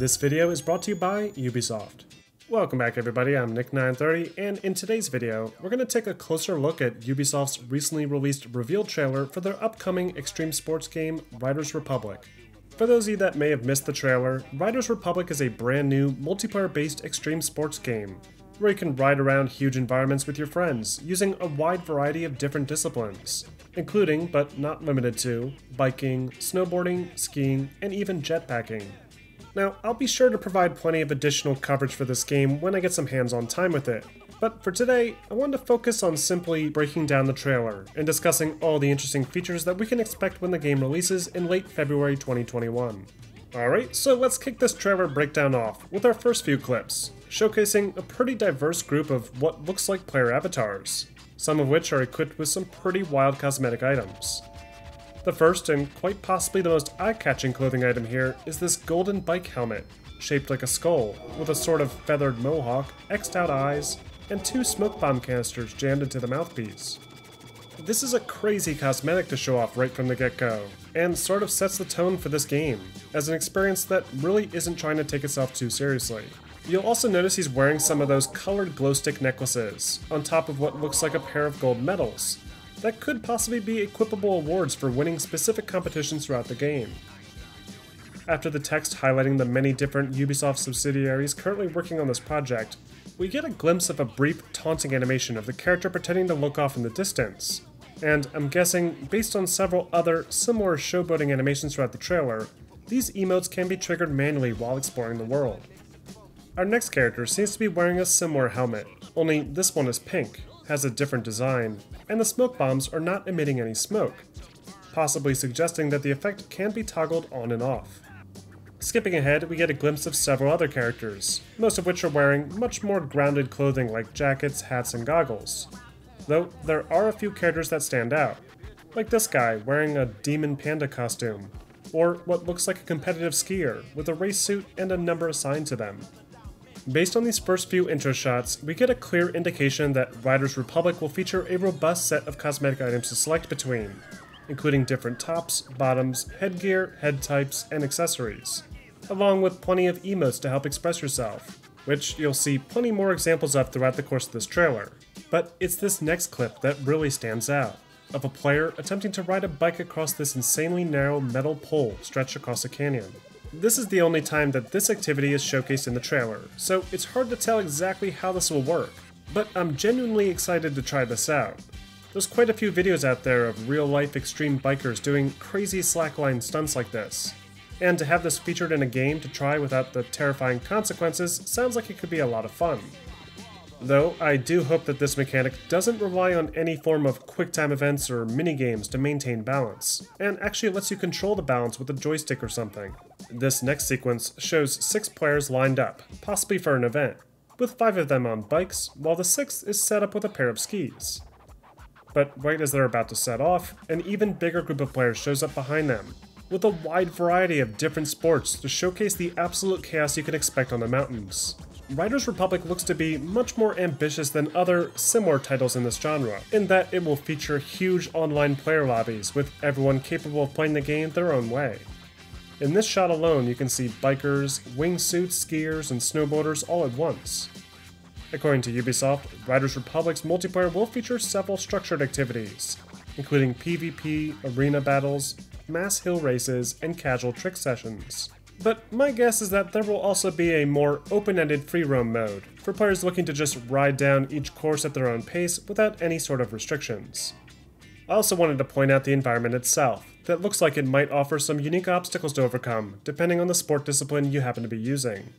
This video is brought to you by Ubisoft. Welcome back everybody, I'm Nick930, and in today's video, we're going to take a closer look at Ubisoft's recently released reveal trailer for their upcoming extreme sports game, Riders Republic. For those of you that may have missed the trailer, Riders Republic is a brand new, multiplayer-based extreme sports game, where you can ride around huge environments with your friends, using a wide variety of different disciplines, including, but not limited to, biking, snowboarding, skiing, and even jetpacking. Now, I'll be sure to provide plenty of additional coverage for this game when I get some hands-on time with it, but for today, I wanted to focus on simply breaking down the trailer and discussing all the interesting features that we can expect when the game releases in late February 2021. Alright, so let's kick this trailer breakdown off with our first few clips, showcasing a pretty diverse group of what looks like player avatars, some of which are equipped with some pretty wild cosmetic items. The first, and quite possibly the most eye-catching clothing item here, is this golden bike helmet, shaped like a skull, with a sort of feathered mohawk, X'd out eyes, and two smoke bomb canisters jammed into the mouthpiece. This is a crazy cosmetic to show off right from the get-go, and sort of sets the tone for this game, as an experience that really isn't trying to take itself too seriously. You'll also notice he's wearing some of those colored glow stick necklaces, on top of what looks like a pair of gold medals, that could possibly be equipable awards for winning specific competitions throughout the game. After the text highlighting the many different Ubisoft subsidiaries currently working on this project, we get a glimpse of a brief taunting animation of the character pretending to look off in the distance. And I'm guessing, based on several other similar showboating animations throughout the trailer, these emotes can be triggered manually while exploring the world. Our next character seems to be wearing a similar helmet, only this one is pink, has a different design, and the smoke bombs are not emitting any smoke, possibly suggesting that the effect can be toggled on and off. Skipping ahead, we get a glimpse of several other characters, most of which are wearing much more grounded clothing like jackets, hats, and goggles. Though there are a few characters that stand out, like this guy wearing a demon panda costume, or what looks like a competitive skier with a race suit and a number assigned to them. Based on these first few intro shots, we get a clear indication that Riders Republic will feature a robust set of cosmetic items to select between, including different tops, bottoms, headgear, head types, and accessories, along with plenty of emotes to help express yourself, which you'll see plenty more examples of throughout the course of this trailer. But it's this next clip that really stands out, of a player attempting to ride a bike across this insanely narrow metal pole stretched across a canyon. This is the only time that this activity is showcased in the trailer, so it's hard to tell exactly how this will work, but I'm genuinely excited to try this out. There's quite a few videos out there of real-life extreme bikers doing crazy slackline stunts like this, and to have this featured in a game to try without the terrifying consequences sounds like it could be a lot of fun. Though, I do hope that this mechanic doesn't rely on any form of quick-time events or minigames to maintain balance, and actually lets you control the balance with a joystick or something. This next sequence shows 6 players lined up, possibly for an event, with 5 of them on bikes, while the 6th is set up with a pair of skis. But right as they're about to set off, an even bigger group of players shows up behind them, with a wide variety of different sports to showcase the absolute chaos you can expect on the mountains. Riders Republic looks to be much more ambitious than other similar titles in this genre, in that it will feature huge online player lobbies with everyone capable of playing the game their own way. In this shot alone, you can see bikers, wingsuits, skiers, and snowboarders all at once. According to Ubisoft, Riders Republic's multiplayer will feature several structured activities, including PvP, arena battles, mass hill races, and casual trick sessions. But my guess is that there will also be a more open-ended free roam mode, for players looking to just ride down each course at their own pace without any sort of restrictions. I also wanted to point out the environment itself, that looks like it might offer some unique obstacles to overcome, depending on the sport discipline you happen to be using.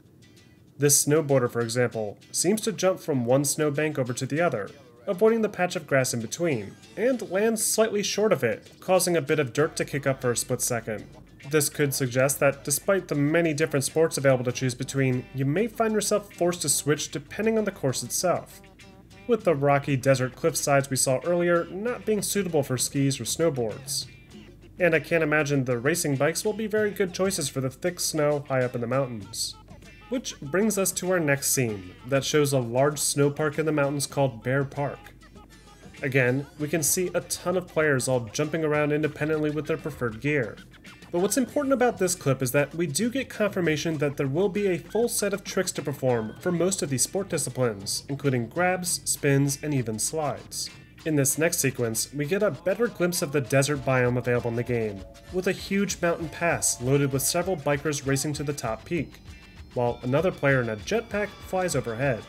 This snowboarder, for example, seems to jump from one snowbank over to the other, avoiding the patch of grass in between, and lands slightly short of it, causing a bit of dirt to kick up for a split second. This could suggest that despite the many different sports available to choose between, you may find yourself forced to switch depending on the course itself, with the rocky desert cliff sides we saw earlier not being suitable for skis or snowboards. And I can't imagine the racing bikes will be very good choices for the thick snow high up in the mountains. Which brings us to our next scene, that shows a large snow park in the mountains called Bear Park. Again, we can see a ton of players all jumping around independently with their preferred gear, But what's important about this clip is that we do get confirmation that there will be a full set of tricks to perform for most of these sport disciplines, including grabs, spins, and even slides. In this next sequence, we get a better glimpse of the desert biome available in the game, with a huge mountain pass loaded with several bikers racing to the top peak, while another player in a jetpack flies overhead.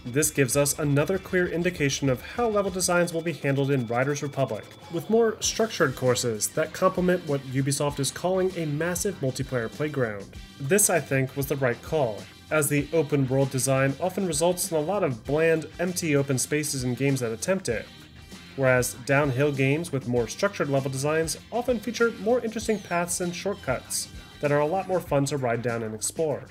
This gives us another clear indication of how level designs will be handled in Riders Republic, with more structured courses that complement what Ubisoft is calling a massive multiplayer playground. This, I think, was the right call, as the open world design often results in a lot of bland, empty open spaces in games that attempt it, whereas downhill games with more structured level designs often feature more interesting paths and shortcuts that are a lot more fun to ride down and explore.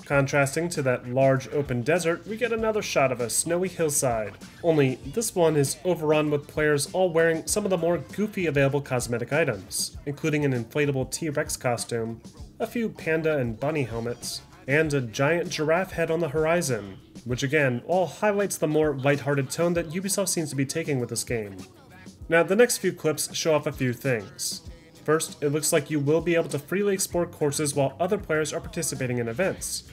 Contrasting to that large open desert, we get another shot of a snowy hillside, only this one is overrun with players all wearing some of the more goofy available cosmetic items, including an inflatable T-Rex costume, a few panda and bunny helmets, and a giant giraffe head on the horizon, which again all highlights the more lighthearted tone that Ubisoft seems to be taking with this game. Now the next few clips show off a few things. First, it looks like you will be able to freely explore courses while other players are participating in events.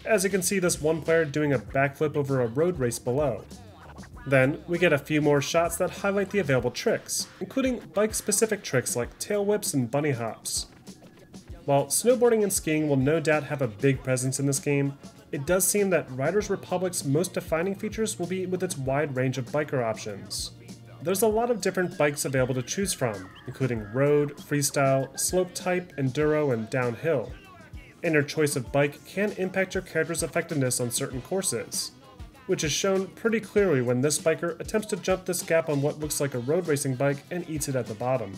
As you can see this one player doing a backflip over a road race below. Then, we get a few more shots that highlight the available tricks, including bike-specific tricks like tail whips and bunny hops. While snowboarding and skiing will no doubt have a big presence in this game, it does seem that Riders Republic's most defining features will be with its wide range of biker options. There's a lot of different bikes available to choose from, including road, freestyle, slope type, enduro, and downhill. And your choice of bike can impact your character's effectiveness on certain courses, which is shown pretty clearly when this biker attempts to jump this gap on what looks like a road racing bike and eats it at the bottom.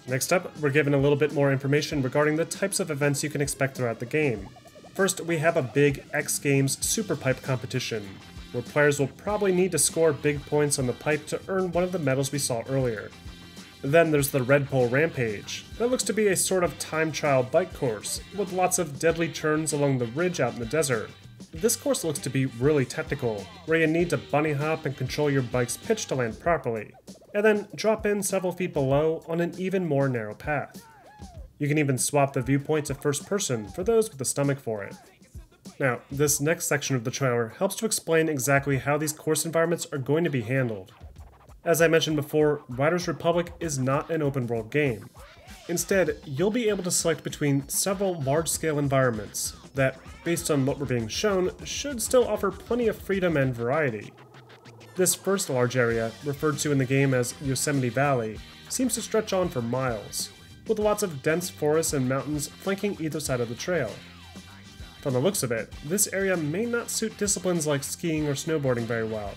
Next up, we're given a little bit more information regarding the types of events you can expect throughout the game. First, we have a big X Games Super Pipe competition, where players will probably need to score big points on the pipe to earn one of the medals we saw earlier. Then there's the Bull Rampage. That looks to be a sort of time trial bike course, with lots of deadly turns along the ridge out in the desert. This course looks to be really technical, where you need to bunny hop and control your bike's pitch to land properly, and then drop in several feet below on an even more narrow path. You can even swap the viewpoint to first person for those with the stomach for it. Now, this next section of the trailer helps to explain exactly how these course environments are going to be handled. As I mentioned before, Riders Republic is not an open world game. Instead, you'll be able to select between several large-scale environments that, based on what we're being shown, should still offer plenty of freedom and variety. This first large area, referred to in the game as Yosemite Valley, seems to stretch on for miles, with lots of dense forests and mountains flanking either side of the trail. From the looks of it, this area may not suit disciplines like skiing or snowboarding very well,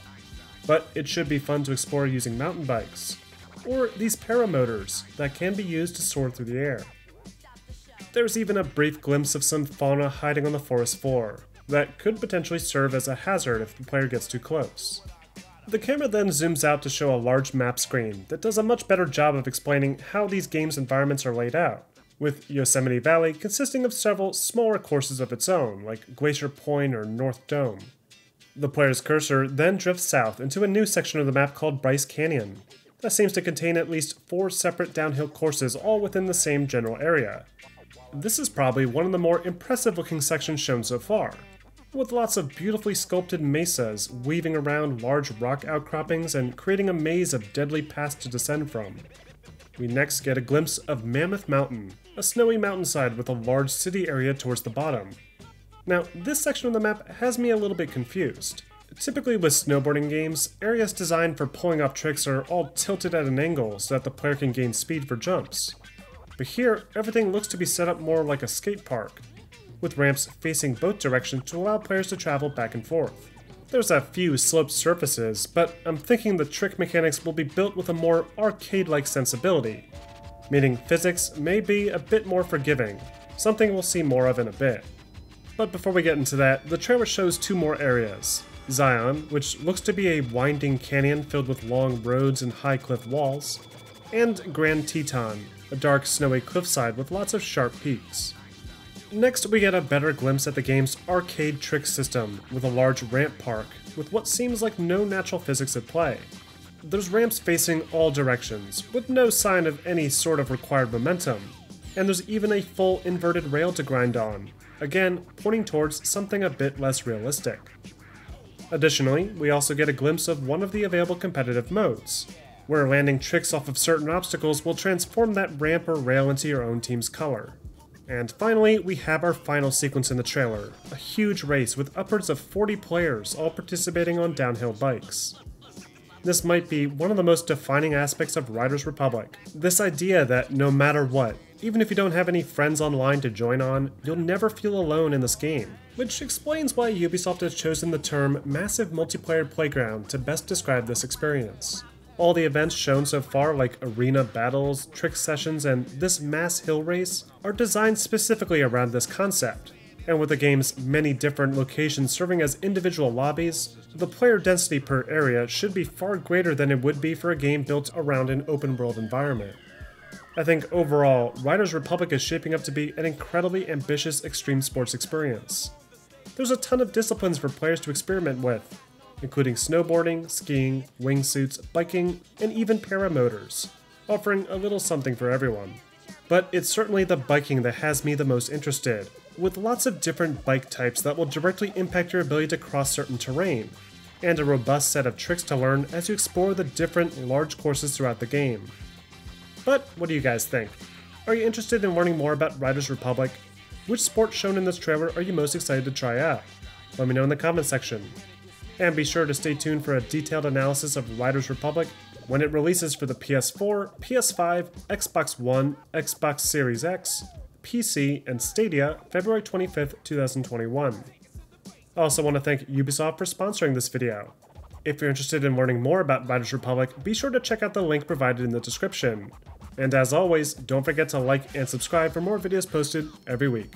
but it should be fun to explore using mountain bikes, or these paramotors that can be used to soar through the air. There's even a brief glimpse of some fauna hiding on the forest floor that could potentially serve as a hazard if the player gets too close. The camera then zooms out to show a large map screen that does a much better job of explaining how these games' environments are laid out, with Yosemite Valley consisting of several smaller courses of its own, like Glacier Point or North Dome. The player's cursor then drifts south into a new section of the map called Bryce Canyon, that seems to contain at least 4 separate downhill courses all within the same general area. This is probably one of the more impressive looking sections shown so far, with lots of beautifully sculpted mesas weaving around large rock outcroppings and creating a maze of deadly paths to descend from. We next get a glimpse of Mammoth Mountain, a snowy mountainside with a large city area towards the bottom. Now, this section of the map has me a little bit confused. Typically with snowboarding games, areas designed for pulling off tricks are all tilted at an angle so that the player can gain speed for jumps. But here, everything looks to be set up more like a skate park, with ramps facing both directions to allow players to travel back and forth. There's a few sloped surfaces, but I'm thinking the trick mechanics will be built with a more arcade-like sensibility, meaning physics may be a bit more forgiving, something we'll see more of in a bit. But before we get into that, the trailer shows 2 more areas. Zion, which looks to be a winding canyon filled with long roads and high cliff walls, and Grand Teton, a dark snowy cliffside with lots of sharp peaks. Next, we get a better glimpse at the game's arcade trick system, with a large ramp park, with what seems like no natural physics at play. There's ramps facing all directions, with no sign of any sort of required momentum, And there's even a full inverted rail to grind on, again pointing towards something a bit less realistic. Additionally, we also get a glimpse of one of the available competitive modes, where landing tricks off of certain obstacles will transform that ramp or rail into your own team's color. And finally, we have our final sequence in the trailer, a huge race with upwards of 40 players all participating on downhill bikes. This might be one of the most defining aspects of Riders Republic, this idea that no matter what, even if you don't have any friends online to join on, you'll never feel alone in this game, which explains why Ubisoft has chosen the term Massive Multiplayer Playground to best describe this experience. All the events shown so far, like arena battles, trick sessions, and this mass hill race, are designed specifically around this concept. And with the game's many different locations serving as individual lobbies, the player density per area should be far greater than it would be for a game built around an open-world environment. I think overall, Riders Republic is shaping up to be an incredibly ambitious extreme sports experience. There's a ton of disciplines for players to experiment with, including snowboarding, skiing, wingsuits, biking, and even paramotors, offering a little something for everyone. But it's certainly the biking that has me the most interested, with lots of different bike types that will directly impact your ability to cross certain terrain, and a robust set of tricks to learn as you explore the different large courses throughout the game. But what do you guys think? Are you interested in learning more about Riders Republic? Which sport shown in this trailer are you most excited to try out? Let me know in the comment section. And be sure to stay tuned for a detailed analysis of Riders Republic when it releases for the PS4, PS5, Xbox One, Xbox Series X, PC, and Stadia February 25th, 2021. I also want to thank Ubisoft for sponsoring this video. If you're interested in learning more about Riders Republic, be sure to check out the link provided in the description. And as always, don't forget to like and subscribe for more videos posted every week.